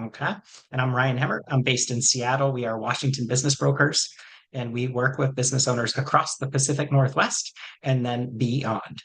Okay. And I'm Ryan Hemmert. I'm based in Seattle. We are Washington business brokers, and we work with business owners across the Pacific Northwest and then beyond.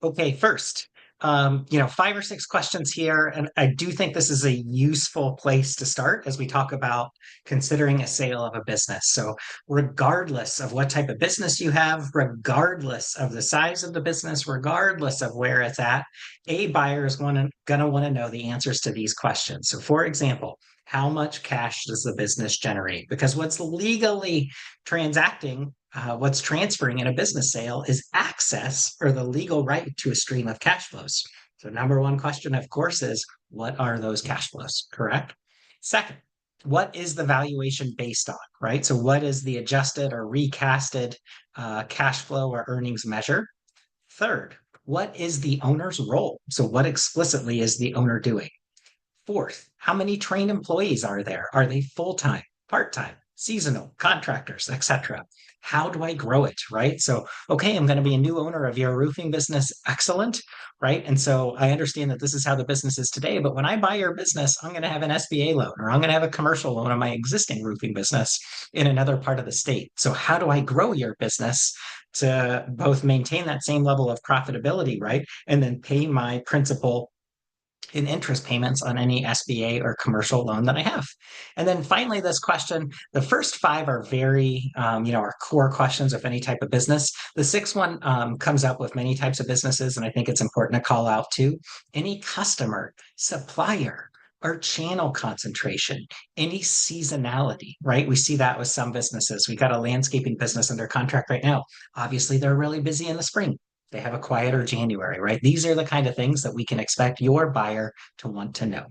Okay, first, 5 or 6 questions here, and I do think this is a useful place to start as we talk about considering a sale of a business. So, regardless of what type of business you have, regardless of the size of the business, regardless of where it's at, a buyer is going to want to know the answers to these questions. So, for example, how much cash does the business generate? Because what's legally transacting what's transferring in a business sale is access or the legal right to a stream of cash flows. So, number one question, of course, is what are those cash flows? Correct. Second, what is the valuation based on? Right. So, what is the adjusted or recasted cash flow or earnings measure? Third, what is the owner's role? So, what explicitly is the owner doing? Fourth, how many trained employees are there? Are they full time, part time, seasonal, contractors, etc.? How do I grow it? Right. So, okay, I'm going to be a new owner of your roofing business. Excellent. Right. And so I understand that this is how the business is today. But when I buy your business, I'm going to have an SBA loan or I'm going to have a commercial loan on my existing roofing business in another part of the state. So, how do I grow your business to both maintain that same level of profitability? Right. And then pay my principal in interest payments on any SBA or commercial loan that I have. And then finally, this question, the first five are very, our core questions of any type of business. The sixth one comes up with many types of businesses, and I think it's important to call out too. Any customer, supplier, or channel concentration, any seasonality, right? We see that with some businesses. We got a landscaping business under contract right now. Obviously, they're really busy in the spring. They have a quieter January, right? These are the kind of things that we can expect your buyer to want to know.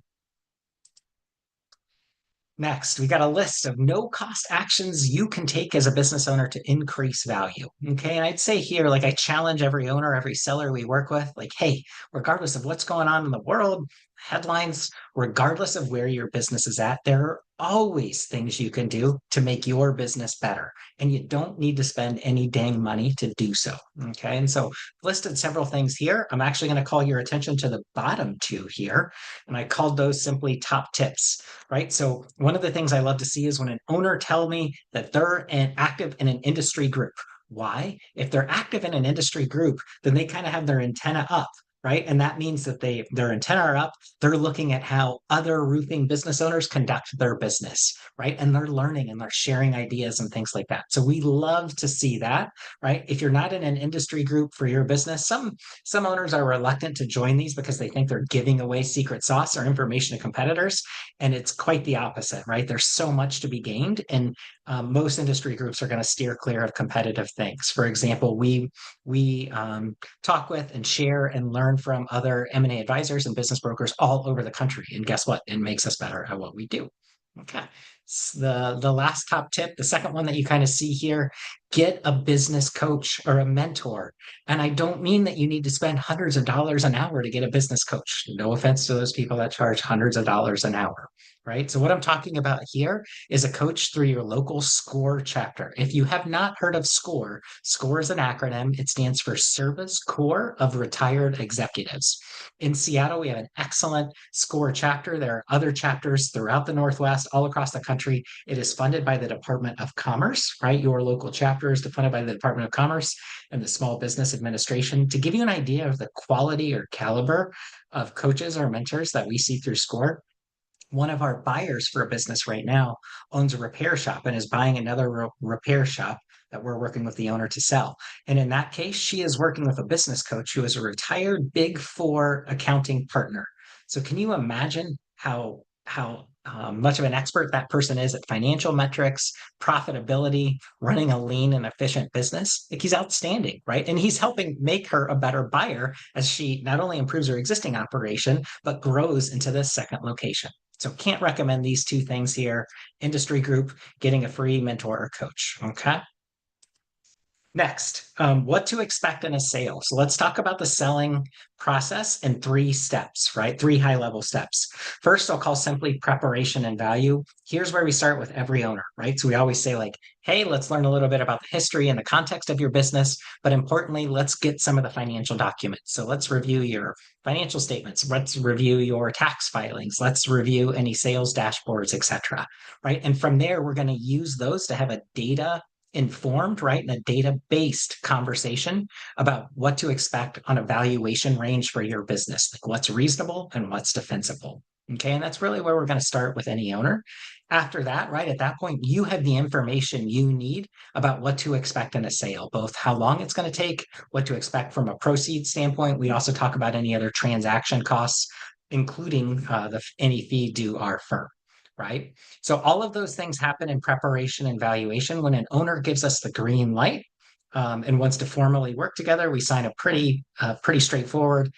Next, we got a list of no cost actions you can take as a business owner to increase value. Okay. And I'd say here, like I challenge every owner, every seller we work with, like, hey, regardless of what's going on in the world, headlines, regardless of where your business is at, there are always things you can do to make your business better. And you don't need to spend any dang money to do so. Okay. And so listed several things here. I'm actually going to call your attention to the bottom two here. And I called those simply top tips, right? So one of the things I love to see is when an owner tell me that they're active in an industry group. Why? If they're active in an industry group, then they kind of have their antenna up, right? And that means that their antenna are up. They're looking at how other roofing business owners conduct their business, right? And they're learning and they're sharing ideas and things like that. So we love to see that, right? If you're not in an industry group for your business, some owners are reluctant to join these because they think they're giving away secret sauce or information to competitors, and it's quite the opposite, right? There's so much to be gained, and most industry groups are going to steer clear of competitive things. For example, we talk with and share and learn from other M&A advisors and business brokers all over the country. And guess what? It makes us better at what we do. Okay. The last top tip, the second one that you kind of see here, get a business coach or a mentor. And I don't mean that you need to spend hundreds of dollars an hour to get a business coach. No offense to those people that charge hundreds of dollars an hour, right? So what I'm talking about here is a coach through your local SCORE chapter. If you have not heard of SCORE, SCORE is an acronym. It stands for Service Corps of Retired Executives. In Seattle, we have an excellent SCORE chapter. There are other chapters throughout the Northwest, all across the country. It is funded by the Department of Commerce, right? Your local chapter is funded by the Department of Commerce and the Small Business Administration. To give you an idea of the quality or caliber of coaches or mentors that we see through SCORE, one of our buyers for a business right now owns a repair shop and is buying another repair shop that we're working with the owner to sell. And in that case, she is working with a business coach who is a retired Big Four accounting partner. So can you imagine how much of an expert that person is at financial metrics, profitability, running a lean and efficient business? Like he's outstanding, right? And he's helping make her a better buyer as she not only improves her existing operation, but grows into this second location. So can't recommend these two things here. Industry group, getting a free mentor or coach. Okay. Next, what to expect in a sale. So let's talk about the selling process in three steps, right? Three high level steps. First, I'll call simply preparation and value. Here's where we start with every owner, right? So we always say, like, hey, let's learn a little bit about the history and the context of your business. But importantly, let's get some of the financial documents. So let's review your financial statements. Let's review your tax filings. Let's review any sales dashboards, etc. Right. And from there, we're going to use those to have a data informed, right, and a data based conversation about what to expect on a valuation range for your business, like what's reasonable and what's defensible. Okay. And that's really where we're going to start with any owner. After that, right, at that point, you have the information you need about what to expect in a sale, both how long it's going to take, what to expect from a proceeds standpoint. We also talk about any other transaction costs, including any fee due our firm, right? So all of those things happen in preparation and valuation. When an owner gives us the green light and wants to formally work together, we sign a pretty straightforward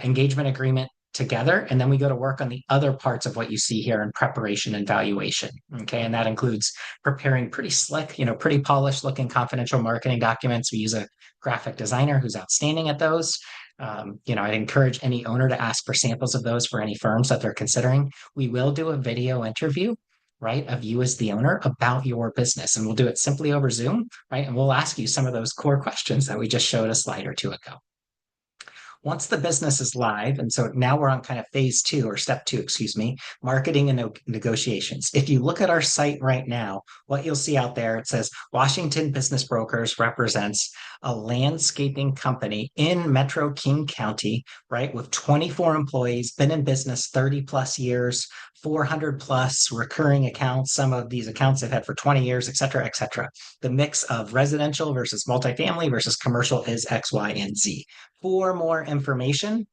engagement agreement together, and then we go to work on the other parts of what you see here in preparation and valuation. Okay, and that includes preparing pretty slick, pretty polished looking confidential marketing documents. We use a graphic designer who's outstanding at those. I'd encourage any owner to ask for samples of those for any firms that they're considering. We will do a video interview, right, of you as the owner about your business. And we'll do it simply over Zoom, right? And we'll ask you some of those core questions that we just showed a slide or two ago. Once the business is live, and so now we're on kind of phase two or step two, excuse me, marketing and negotiations. If you look at our site right now, what you'll see out there, it says Washington Business Brokers represents a landscaping company in Metro King County, right, with 24 employees, been in business 30 plus years, 400 plus recurring accounts. Some of these accounts they've had for 20 years, et cetera, et cetera. The mix of residential versus multifamily versus commercial is X, Y, and Z. For more information,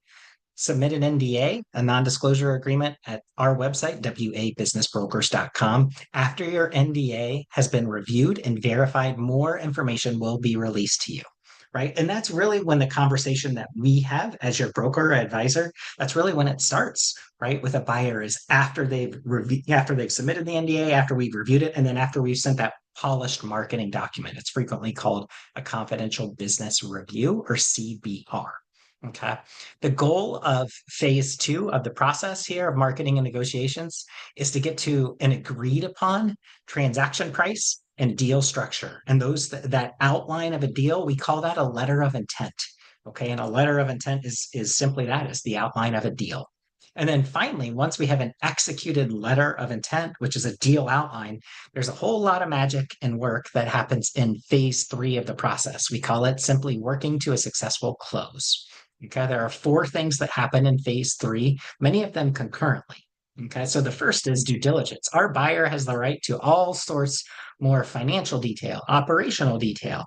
submit an NDA, a non-disclosure agreement at our website, wabusinessbrokers.com. After your NDA has been reviewed and verified, more information will be released to you. Right. And that's really when the conversation that we have as your broker or advisor, that's really when it starts, right? With a buyer is after after they've submitted the NDA, after we've reviewed it, and then after we've sent that polished marketing document. It's frequently called a confidential business review or CBR. Okay. The goal of phase two of the process here of marketing and negotiations is to get to an agreed upon transaction price and deal structure. And that outline of a deal, we call that a letter of intent. Okay. And a letter of intent is simply that, is the outline of a deal. And then finally, once we have an executed letter of intent, which is a deal outline, there's a whole lot of magic and work that happens in phase three of the process. We call it simply working to a successful close. Okay, there are four things that happen in phase three, many of them concurrently. Okay, so the first is due diligence. Our buyer has the right to all sorts more financial detail, operational detail,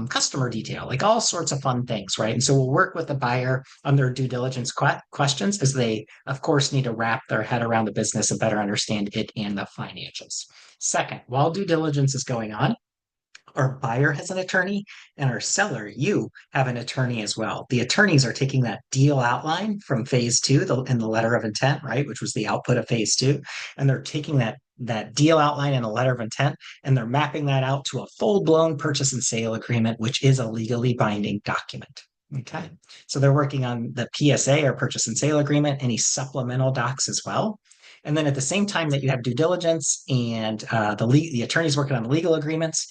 customer detail, like all sorts of fun things, right? And so we'll work with the buyer on their due diligence questions, as they, of course, need to wrap their head around the business and better understand it and the financials. Second, while due diligence is going on, our buyer has an attorney and our seller, you, have an attorney as well. The attorneys are taking that deal outline from phase two in the letter of intent, right, which was the output of phase two, and they're taking that deal outline in a letter of intent and they're mapping that out to a full-blown purchase and sale agreement, which is a legally binding document. Okay, so they're working on the PSA or purchase and sale agreement, any supplemental docs as well. And then at the same time that you have due diligence and the attorney's working on the legal agreements,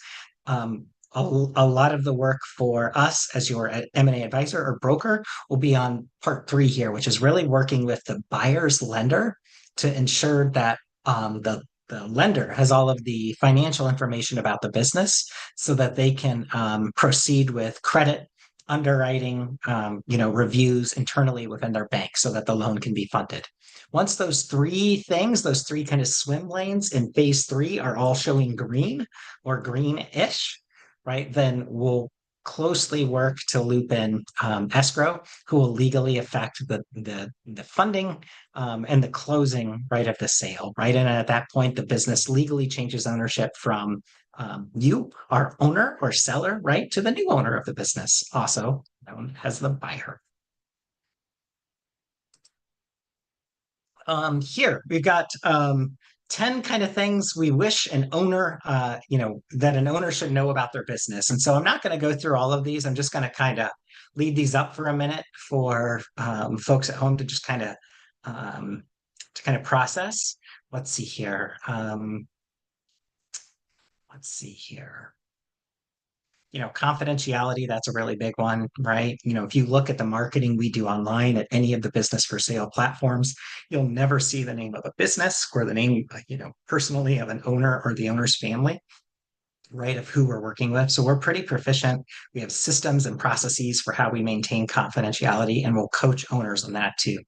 a lot of the work for us as your M&A advisor or broker will be on part three here, which is really working with the buyer's lender to ensure that the lender has all of the financial information about the business so that they can proceed with credit underwriting, reviews internally within their bank so that the loan can be funded. Once those three things, those three kind of swim lanes in phase three are all showing green or greenish, right, then we'll closely work to loop in escrow, who will legally affect the funding and the closing, right, of the sale, right? And at that point, the business legally changes ownership from you, our owner or seller, right, to the new owner of the business, also known as the buyer. Here we've got 10 kind of things we wish an owner, that an owner should know about their business. And so I'm not going to go through all of these. I'm just going to kind of leave these up for a minute for folks at home to just um, kind of process. Let's see here. Let's see here. Confidentiality, that's a really big one, right? If you look at the marketing we do online at any of the business for sale platforms, you'll never see the name of a business or the name, personally of an owner or the owner's family, right? Of who we're working with. So we're pretty proficient. We have systems and processes for how we maintain confidentiality, and we'll coach owners on that too.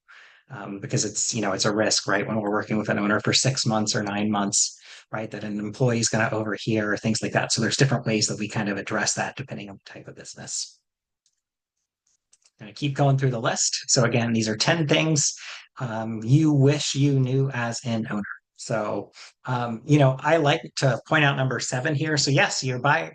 Because it's a risk, right? When we're working with an owner for 6 months or 9 months, right? That an employee is going to overhear or things like that. So there's different ways that we kind of address that depending on the type of business. Going to keep going through the list. So again, these are 10 things you wish you knew as an owner. So, I like to point out number 7 here. So yes, your buyer,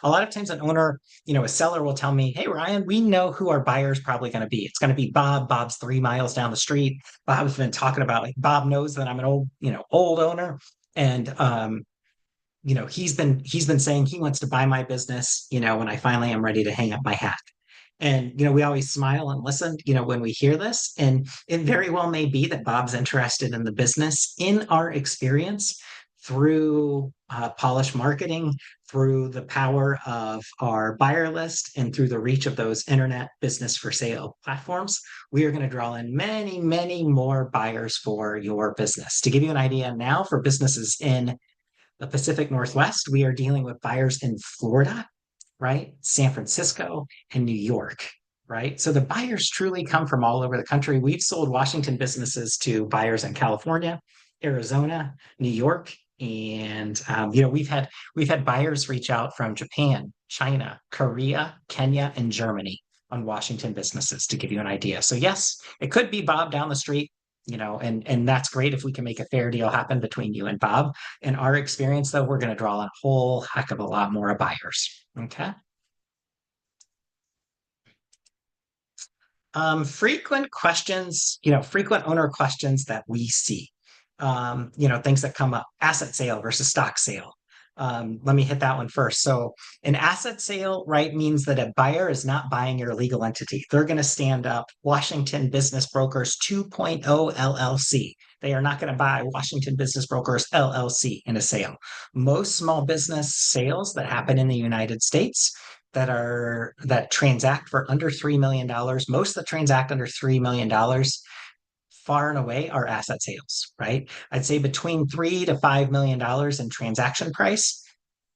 a lot of times an owner, a seller will tell me, hey, Ryan, we know who our buyer is probably going to be. It's going to be Bob. Bob's 3 miles down the street. Bob's been talking about, like, Bob knows that I'm an old owner. And, he's been saying he wants to buy my business, when I finally am ready to hang up my hat. And, we always smile and listen, when we hear this. And it very well may be that Bob's interested in the business in our experience through polished marketing, through the power of our buyer list, and through the reach of those internet business for sale platforms. We are going to draw in many, many more buyers for your business. To give you an idea now, for businesses in the Pacific Northwest, we are dealing with buyers in Florida, right? San Francisco and New York, right? So the buyers truly come from all over the country. We've sold Washington businesses to buyers in California, Arizona, New York, and we've had buyers reach out from Japan, China, Korea, Kenya, and Germany on Washington businesses, to give you an idea. So yes, it could be Bob down the street, and that's great if we can make a fair deal happen between you and Bob. In our experience, though, we're going to draw a whole heck of a lot more buyers. Okay. Frequent questions, frequent owner questions that we see, things that come up: asset sale versus stock sale. Let me hit that one first. So an asset sale, right, means that a buyer is not buying your legal entity. They're going to stand up Washington Business Brokers 2.0 LLC. They are not going to buy Washington Business Brokers LLC in a sale. Most small business sales that happen in the United States that transact for under $3 million, most that transact under $3 million, far and away are asset sales, right? I'd say between $3 to $5 million in transaction price.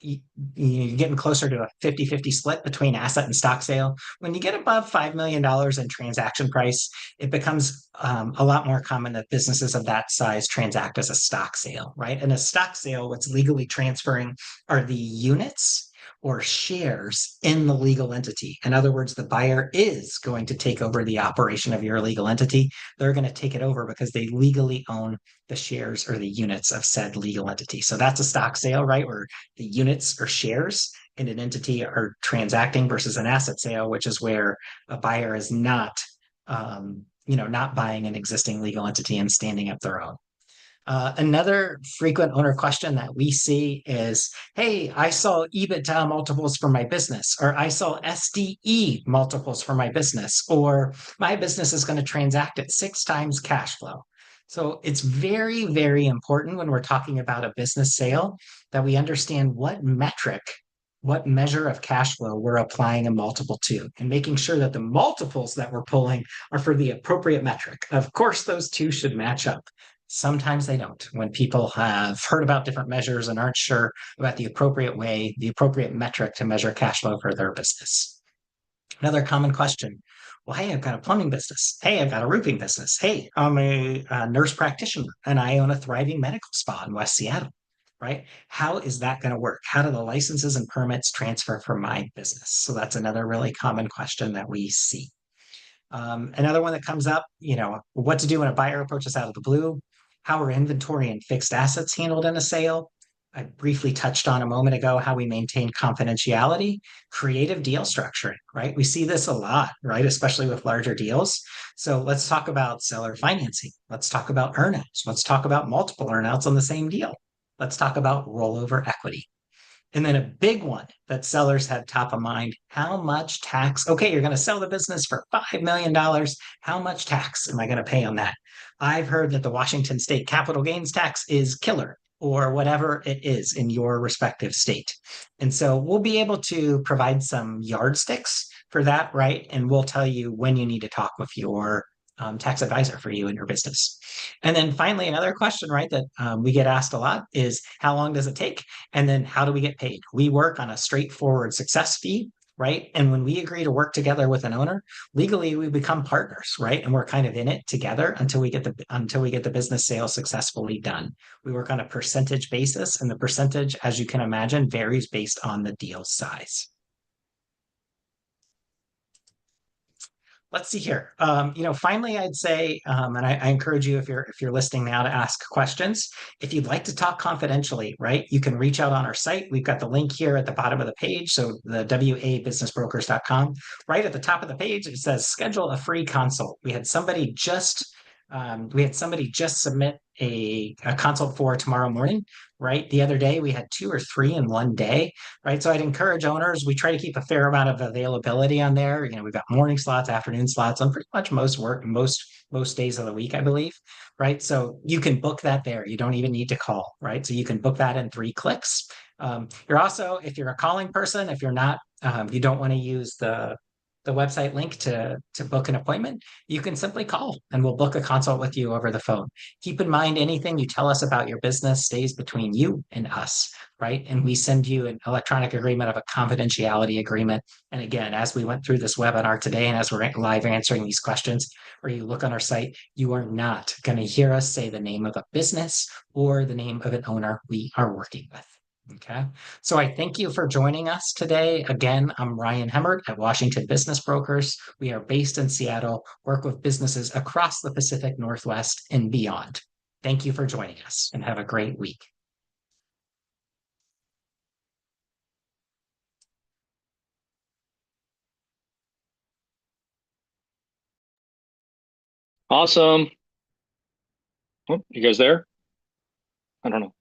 You're getting closer to a 50-50 split between asset and stock sale. When you get above $5 million in transaction price, it becomes a lot more common that businesses of that size transact as a stock sale, right? And a stock sale, what's legally transferring are the units or shares in the legal entity. In other words, the buyer is going to take over the operation of your legal entity. They're going to take it over because they legally own the shares or the units of said legal entity. So that's a stock sale, right? Where the units or shares in an entity are transacting, versus an asset sale, which is where a buyer is not buying an existing legal entity and standing up their own. Another frequent owner question that we see is, hey, I saw EBITDA multiples for my business, or I saw SDE multiples for my business, or my business is going to transact at 6 times cash flow. So it's very, very important when we're talking about a business sale that we understand what measure of cash flow we're applying a multiple to, and making sure that the multiples that we're pulling are for the appropriate metric. Of course, those two should match up. Sometimes they don't. When people have heard about different measures and aren't sure about the appropriate metric to measure cash flow for their business. Another common question: well, hey, I've got a plumbing business. Hey, I've got a roofing business. Hey, I'm a nurse practitioner and I own a thriving medical spa in West Seattle, right? How is that going to work? How do the licenses and permits transfer for my business? So that's another really common question that we see. Another one that comes up, what to do when a buyer approaches out of the blue. How are inventory and fixed assets handled in a sale? I briefly touched on a moment ago how we maintain confidentiality, creative deal structuring, right? We see this a lot, right? Especially with larger deals. So let's talk about seller financing. Let's talk about earnouts. Let's talk about multiple earnouts on the same deal. Let's talk about rollover equity. And then a big one that sellers have top of mind, how much tax? Okay, you're going to sell the business for $5 million. Dollars. How much tax am I going to pay on that? I've heard that the Washington state capital gains tax is killer or whatever it is in your respective state. And so we'll be able to provide some yardsticks for that, right? And we'll tell you when you need to talk with your tax advisor for you and your business. And then finally, another question, right, that we get asked a lot is how long does it take? And then how do we get paid? We work on a straightforward success fee, right? And when we agree to work together with an owner, legally we become partners, right? And we're kind of in it together until we get the business sale successfully done. We work on a percentage basis, and the percentage, as you can imagine, varies based on the deal size. Let's see here. Finally, I'd say, and I encourage you if you're listening now to ask questions. If you'd like to talk confidentially, right, you can reach out on our site. We've got the link here at the bottom of the page. So the wabusinessbrokers.com. Right at the top of the page, it says schedule a free consult. We had somebody just submit a consult for tomorrow morning, right? The other day we had two or three in one day, right? So I'd encourage owners, we try to keep a fair amount of availability on there. We've got morning slots, afternoon slots on pretty much most days of the week, I believe, right? So you can book that there. You don't even need to call, right? So you can book that in 3 clicks. You're also, if you're a calling person, if you're not, you don't want to use the website link to book an appointment, you can simply call and we'll book a consult with you over the phone. Keep in mind anything you tell us about your business stays between you and us, right? And we send you an electronic agreement of a confidentiality agreement. And again, as we went through this webinar today and as we're live answering these questions, or you look on our site, you are not going to hear us say the name of a business or the name of an owner we are working with. Okay. So I thank you for joining us today. Again, I'm Ryan Hemmert at Washington Business Brokers. We are based in Seattle, work with businesses across the Pacific Northwest and beyond. Thank you for joining us and have a great week. Awesome. Oh, you guys there? I don't know.